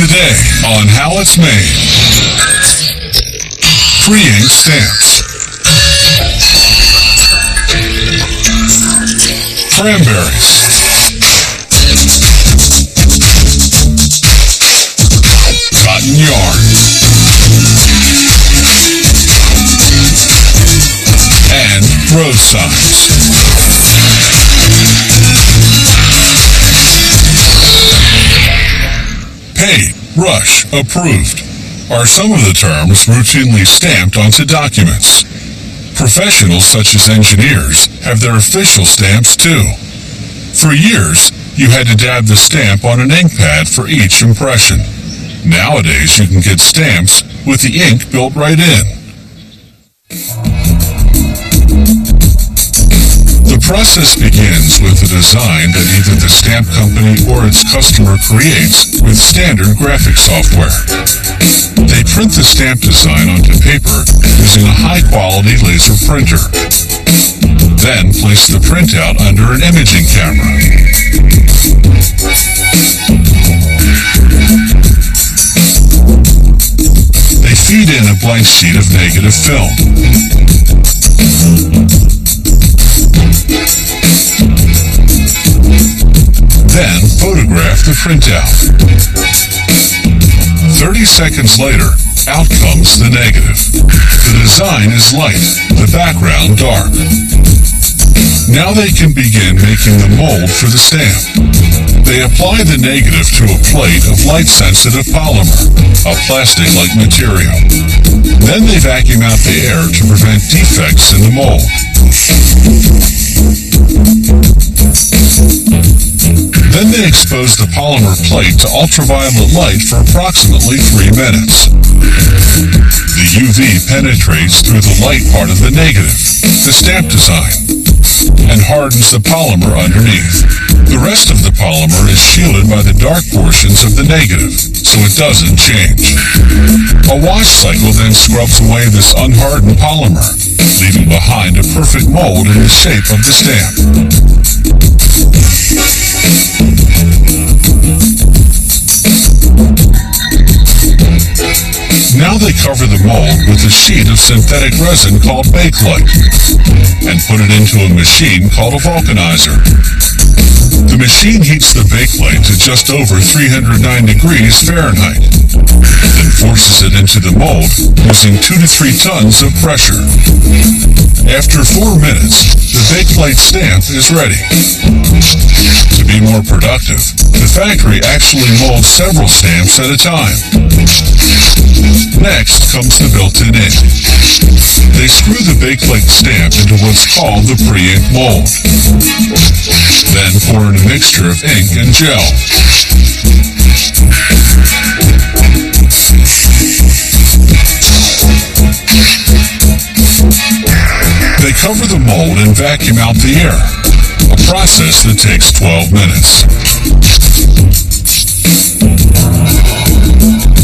Today on How It's Made. Pre-ink stamps. Cranberries. Cotton yarn. And road signs. Paid, rush, approved are some of the terms routinely stamped onto documents. Professionals such as engineers have their official stamps too. For years, you had to dab the stamp on an ink pad for each impression. Nowadays, you can get stamps with the ink built right in. The process begins with a design that either the stamp company or its customer creates with standard graphic software. They print the stamp design onto paper using a high-quality laser printer. Then place the printout under an imaging camera. They feed in a blank sheet of negative film. Then photograph the printout. 30 seconds later, out comes the negative. The design is light, the background dark. Now they can begin making the mold for the stamp. They apply the negative to a plate of light-sensitive polymer, a plastic-like material. Then they vacuum out the air to prevent defects in the mold. Then they expose the polymer plate to ultraviolet light for approximately 3 minutes. The UV penetrates through the light part of the negative, the stamp design, and hardens the polymer underneath. The rest of the polymer is shielded by the dark portions of the negative, so it doesn't change. A wash cycle then scrubs away this unhardened polymer, leaving behind a perfect mold in the shape of the stamp. Now they cover the mold with a sheet of synthetic resin called Bakelite and put it into a machine called a vulcanizer. The machine heats the Bakelite to just over 309 degrees Fahrenheit, then forces it into the mold using 2 to 3 tons of pressure. After 4 minutes, the Bakelite stamp is ready. To be more productive, the factory actually molds several stamps at a time. Next comes the built-in ink. They screw the Bakelite stamp into what's called the pre-ink mold. Then pour in a mixture of ink and gel. They cover the mold and vacuum out the air, a process that takes 12 minutes.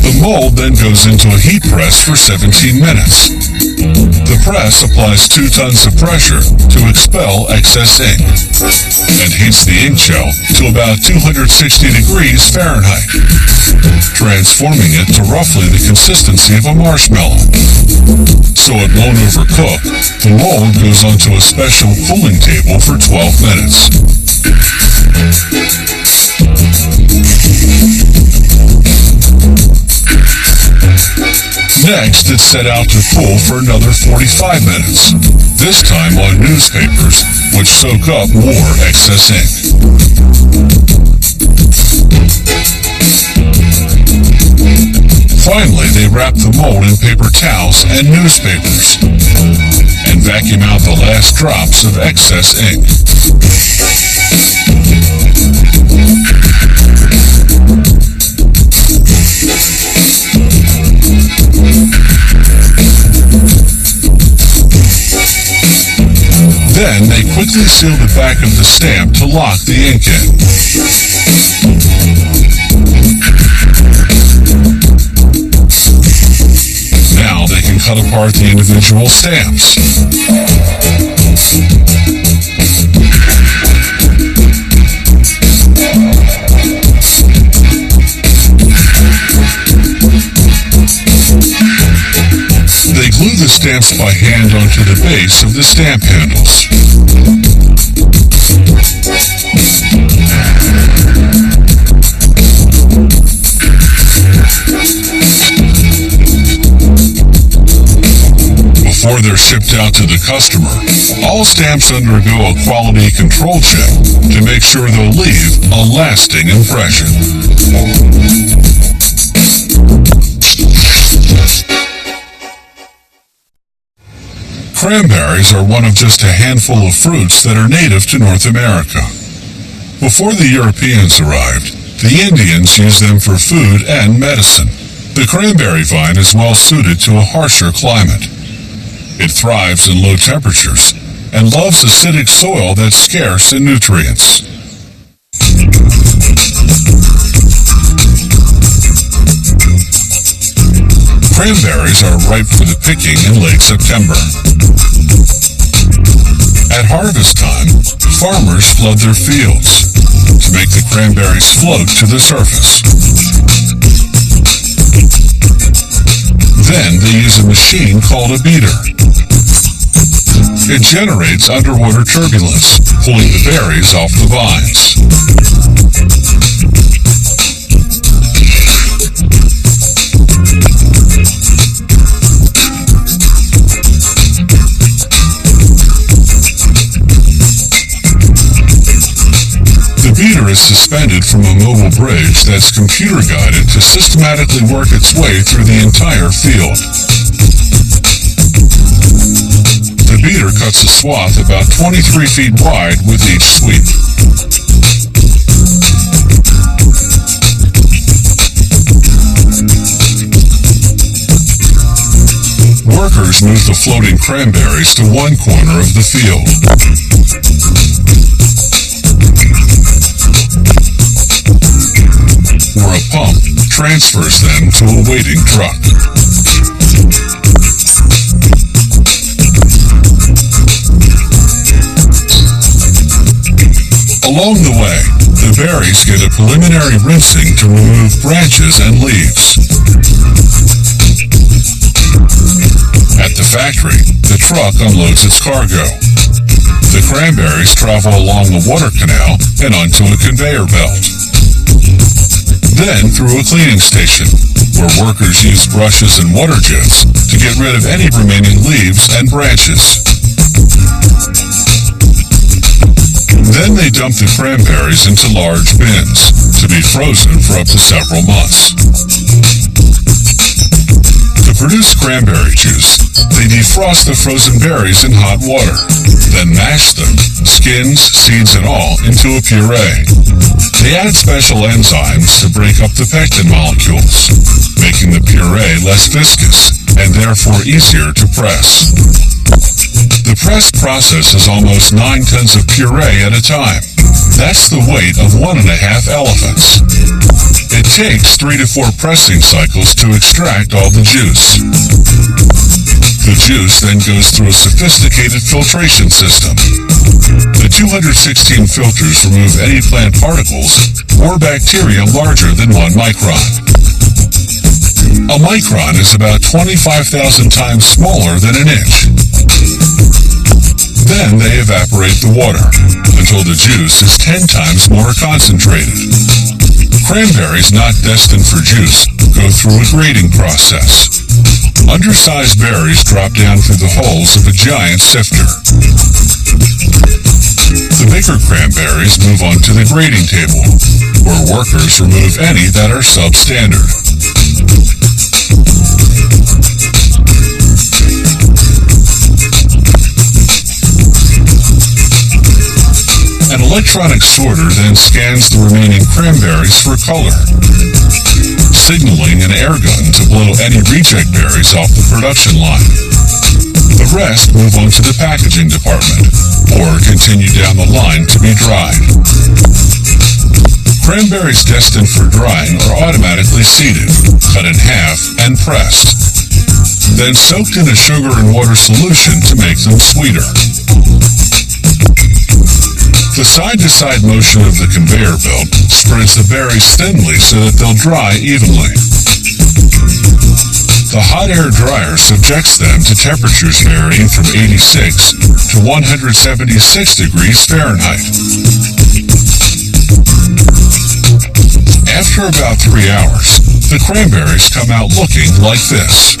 The mold then goes into a heat press for 17 minutes. The press applies 2 tons of pressure to expel excess ink and heats the ink gel to about 260 degrees Fahrenheit, transforming it to roughly the consistency of a marshmallow. So it won't overcook, the mold goes onto a special cooling table for 12 minutes. Next, it's set out to cool for another 45 minutes, this time on newspapers, which soak up more excess ink. Finally, they wrap the mold in paper towels and newspapers, and vacuum out the last drops of excess ink. Then they quickly seal the back of the stamp to lock the ink in. Now they can cut apart the individual stamps. to the base of the stamp handles. Before they're shipped out to the customer, all stamps undergo a quality control check to make sure they'll leave a lasting impression. Cranberries are one of just a handful of fruits that are native to North America. Before the Europeans arrived, the Indians used them for food and medicine. The cranberry vine is well suited to a harsher climate. It thrives in low temperatures and loves acidic soil that's scarce in nutrients. Cranberries are ripe for the picking in late September. At harvest time, farmers flood their fields to make the cranberries float to the surface. Then they use a machine called a beater. It generates underwater turbulence, pulling the berries off the vines. The beater is suspended from a mobile bridge that's computer-guided to systematically work its way through the entire field. The beater cuts a swath about 23 feet wide with each sweep. Workers move the floating cranberries to one corner of the field. Where a pump transfers them to a waiting truck. Along the way, the berries get a preliminary rinsing to remove branches and leaves. At the factory, the truck unloads its cargo. The cranberries travel along the water canal and onto a conveyor belt. Then through a cleaning station, where workers use brushes and water jets to get rid of any remaining leaves and branches. Then they dump the cranberries into large bins to be frozen for up to several months. To produce cranberry juice, they defrost the frozen berries in hot water, then mash them, skins, seeds and all, into a puree. They add special enzymes to break up the pectin molecules, making the puree less viscous and therefore easier to press. The press process is almost 9 tons of puree at a time. That's the weight of 1.5 elephants. It takes 3 to 4 pressing cycles to extract all the juice. The juice then goes through a sophisticated filtration system. The 216 filters remove any plant particles or bacteria larger than 1 micron. A micron is about 25,000 times smaller than an inch. Then they evaporate the water until the juice is 10 times more concentrated. Cranberries not destined for juice go through a grading process. Undersized berries drop down through the holes of a giant sifter. The bigger cranberries move on to the grading table, where workers remove any that are substandard. An electronic sorter then scans the remaining cranberries for color, signaling an air gun to blow any reject berries off the production line. The rest move on to the packaging department, or continue down the line to be dried. Cranberries destined for drying are automatically seeded, cut in half, and pressed, then soaked in a sugar and water solution to make them sweeter. The side-to-side motion of the conveyor belt spreads the berries thinly so that they'll dry evenly. The hot air dryer subjects them to temperatures varying from 86 to 176 degrees Fahrenheit. After about 3 hours, the cranberries come out looking like this.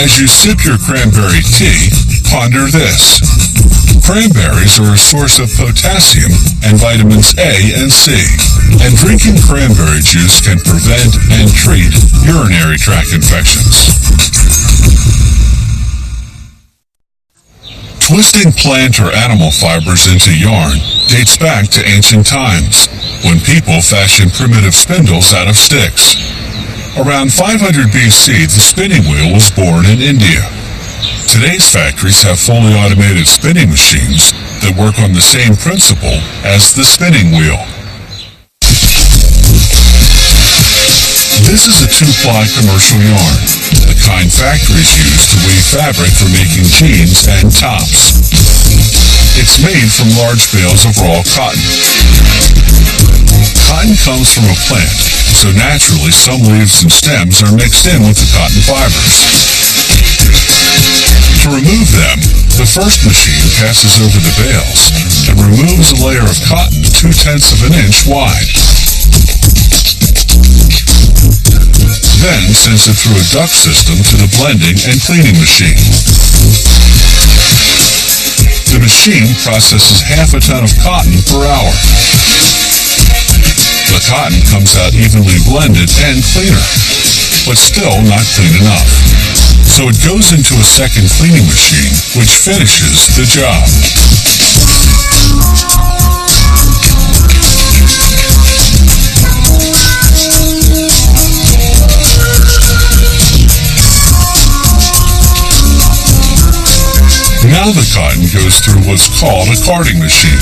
As you sip your cranberry tea, ponder this. Cranberries are a source of potassium and vitamins A and C, and drinking cranberry juice can prevent and treat urinary tract infections. Twisting plant or animal fibers into yarn dates back to ancient times, when people fashioned primitive spindles out of sticks. Around 500 BC, the spinning wheel was born in India. Today's factories have fully automated spinning machines that work on the same principle as the spinning wheel. This is a 2-ply commercial yarn, the kind factories use to weave fabric for making jeans and tops. It's made from large bales of raw cotton. Cotton comes from a plant, so naturally some leaves and stems are mixed in with the cotton fibers. To remove them, the first machine passes over the bales and removes a layer of cotton 2/10 of an inch wide. Then sends it through a duct system to the blending and cleaning machine. The machine processes half a ton of cotton per hour. The cotton comes out evenly blended and cleaner, but still not clean enough. So it goes into a second cleaning machine, which finishes the job. Now the cotton goes through what's called a carding machine.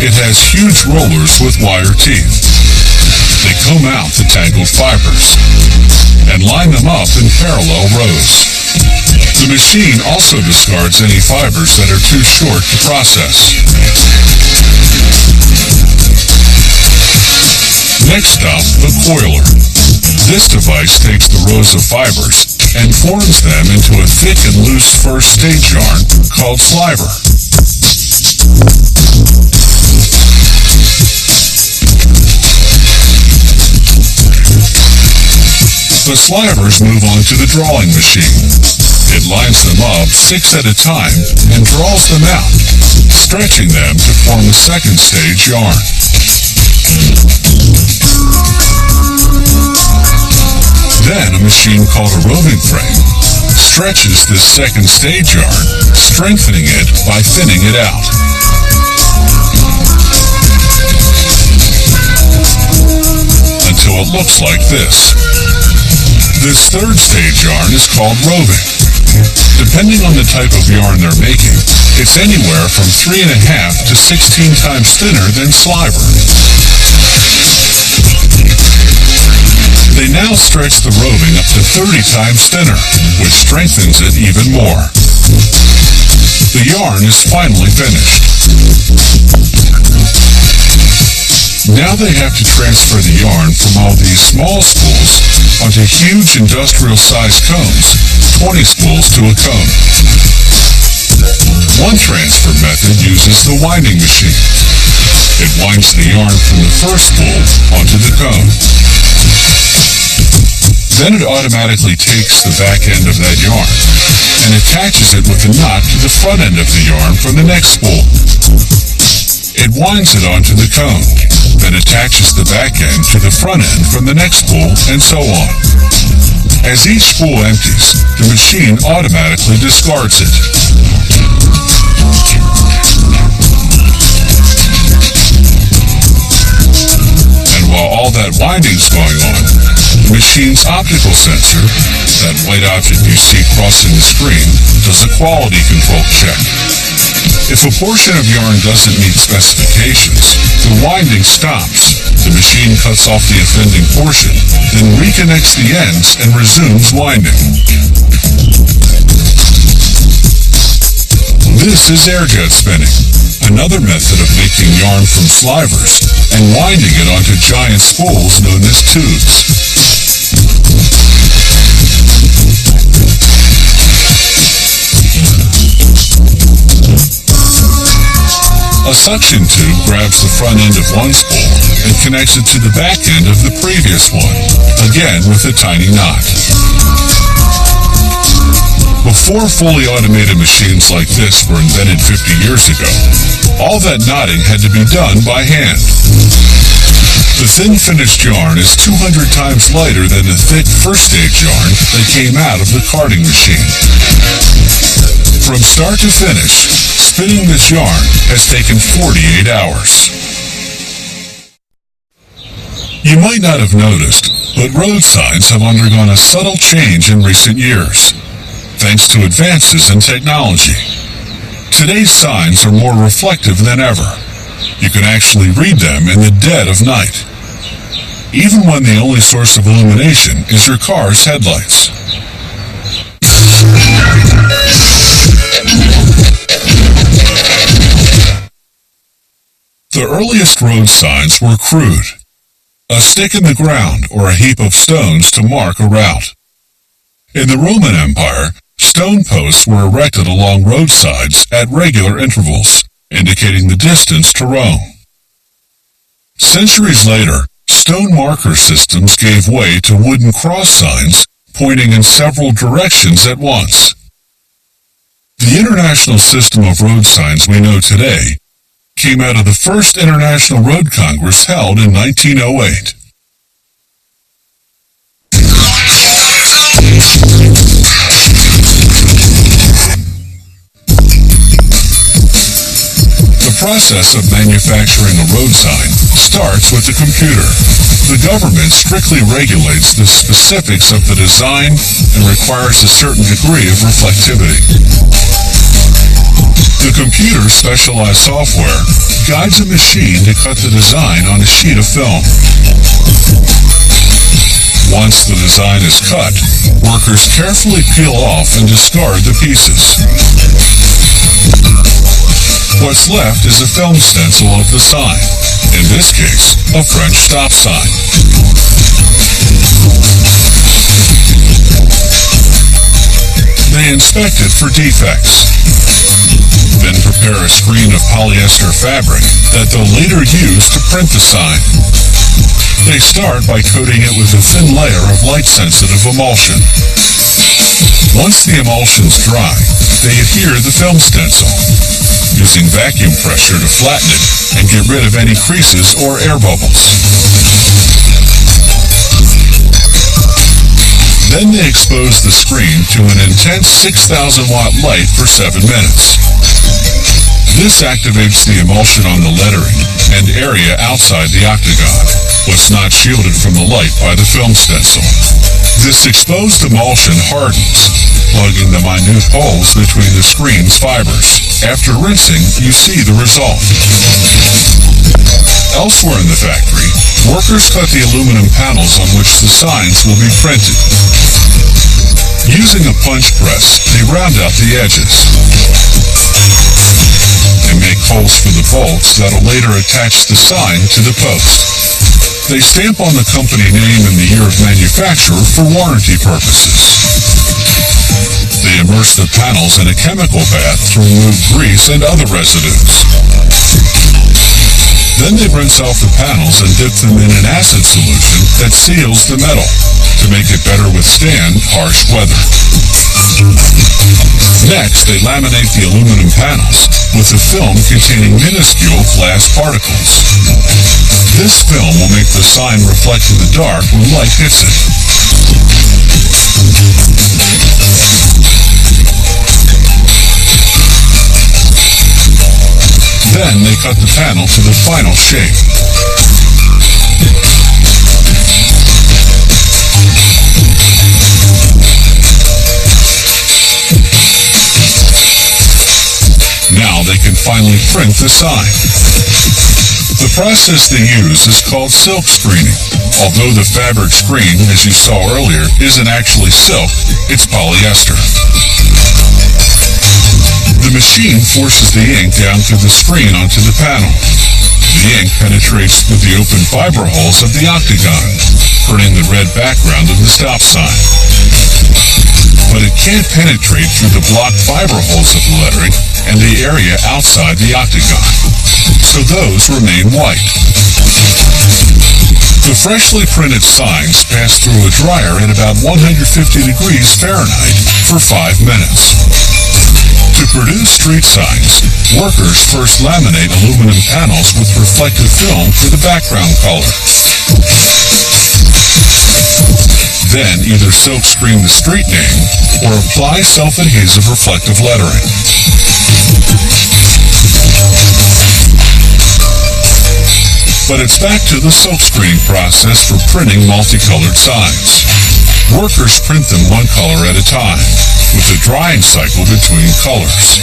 It has huge rollers with wire teeth. They comb out the tangled fibers and line them up in parallel rows. The machine also discards any fibers that are too short to process. Next up, the coiler. This device takes the rows of fibers and forms them into a thick and loose first stage yarn called sliver. The slivers move on to the drawing machine. It lines them up 6 at a time and draws them out, stretching them to form a second stage yarn. Then a machine called a roving frame stretches this second stage yarn, strengthening it by thinning it out. Until it looks like this. This third stage yarn is called roving. Depending on the type of yarn they're making, it's anywhere from 3.5 to 16 times thinner than sliver. They now stretch the roving up to 30 times thinner, which strengthens it even more. The yarn is finally finished. Now they have to transfer the yarn from all these small spools onto huge industrial-sized cones, 20 spools to a cone. One transfer method uses the winding machine. It winds the yarn from the first spool onto the cone. Then it automatically takes the back end of that yarn and attaches it with a knot to the front end of the yarn from the next spool. It winds it onto the cone, then attaches the back end to the front end from the next spool, and so on. As each spool empties, the machine automatically discards it. And while all that winding's going on, the machine's optical sensor, that white object you see crossing the screen, does a quality control check. If a portion of yarn doesn't meet specifications, the winding stops. The machine cuts off the offending portion, then reconnects the ends and resumes winding. This is air jet spinning, a another method of making yarn from slivers and winding it onto giant spools known as tubes. A suction tube grabs the front end of one spool and connects it to the back end of the previous one, again with a tiny knot. Before fully automated machines like this were invented 50 years ago, all that knotting had to be done by hand. The thin finished yarn is 200 times lighter than the thick first stage yarn that came out of the carding machine. From start to finish, spinning this yarn has taken 48 hours. You might not have noticed, but road signs have undergone a subtle change in recent years, thanks to advances in technology. Today's signs are more reflective than ever. You can actually read them in the dead of night, even when the only source of illumination is your car's headlights. The earliest road signs were crude. A stick in the ground or a heap of stones to mark a route. In the Roman Empire, stone posts were erected along roadsides at regular intervals, indicating the distance to Rome. Centuries later, stone marker systems gave way to wooden cross signs pointing in several directions at once. The international system of road signs we know today came out of the first International Road Congress held in 1908. The process of manufacturing a road sign starts with the computer. The government strictly regulates the specifics of the design and requires a certain degree of reflectivity. The computer's specialized software guides a machine to cut the design on a sheet of film. Once the design is cut, workers carefully peel off and discard the pieces. What's left is a film stencil of the sign, in this case, a French stop sign. They inspect it for defects, then prepare a screen of polyester fabric that they'll later use to print the sign. They start by coating it with a thin layer of light-sensitive emulsion. Once the emulsion's dry, they adhere the film stencil, using vacuum pressure to flatten it and get rid of any creases or air bubbles. Then they expose the screen to an intense 6,000 watt light for 7 minutes. This activates the emulsion on the lettering and area outside the octagon, what's not shielded from the light by the film stencil. This exposed emulsion hardens, plugging the minute holes between the screen's fibers. After rinsing, you see the result. Elsewhere in the factory, workers cut the aluminum panels on which the signs will be printed. Using a punch press, they round out the edges. They make holes for the bolts that'll later attach the sign to the post. They stamp on the company name and the year of manufacture for warranty purposes. They immerse the panels in a chemical bath to remove grease and other residues. Then they rinse off the panels and dip them in an acid solution that seals the metal to make it better withstand harsh weather. Next, they laminate the aluminum panels with a film containing minuscule glass particles. This film will make the sign reflect in the dark when light hits it. Then they cut the panel to the final shape. Now they can finally print the sign. The process they use is called silk screening. Although the fabric screen, as you saw earlier, isn't actually silk, it's polyester. The machine forces the ink down through the screen onto the panel. The ink penetrates through the open fiber holes of the octagon, printing the red background of the stop sign. But it can't penetrate through the blocked fiber holes of the lettering and the area outside the octagon, so those remain white. The freshly printed signs pass through a dryer at about 150 degrees Fahrenheit for 5 minutes. To produce street signs, workers first laminate aluminum panels with reflective film for the background color. Then either silkscreen the street name or apply self-adhesive reflective lettering. But it's back to the silkscreening process for printing multicolored signs. Workers print them one color at a time, with a drying cycle between colors.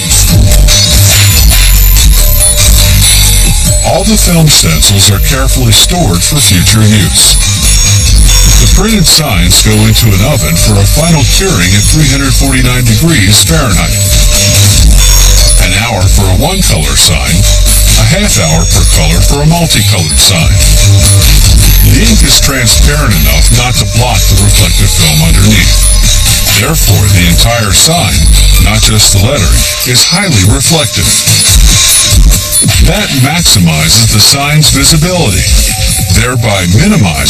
All the film stencils are carefully stored for future use. The printed signs go into an oven for a final curing at 349 degrees Fahrenheit. An hour for a one-color sign, a half hour per color for a multicolored sign. The ink is transparent enough not to block the reflective film underneath. Therefore, the entire sign, not just the lettering, is highly reflective. That maximizes the sign's visibility, thereby minimizing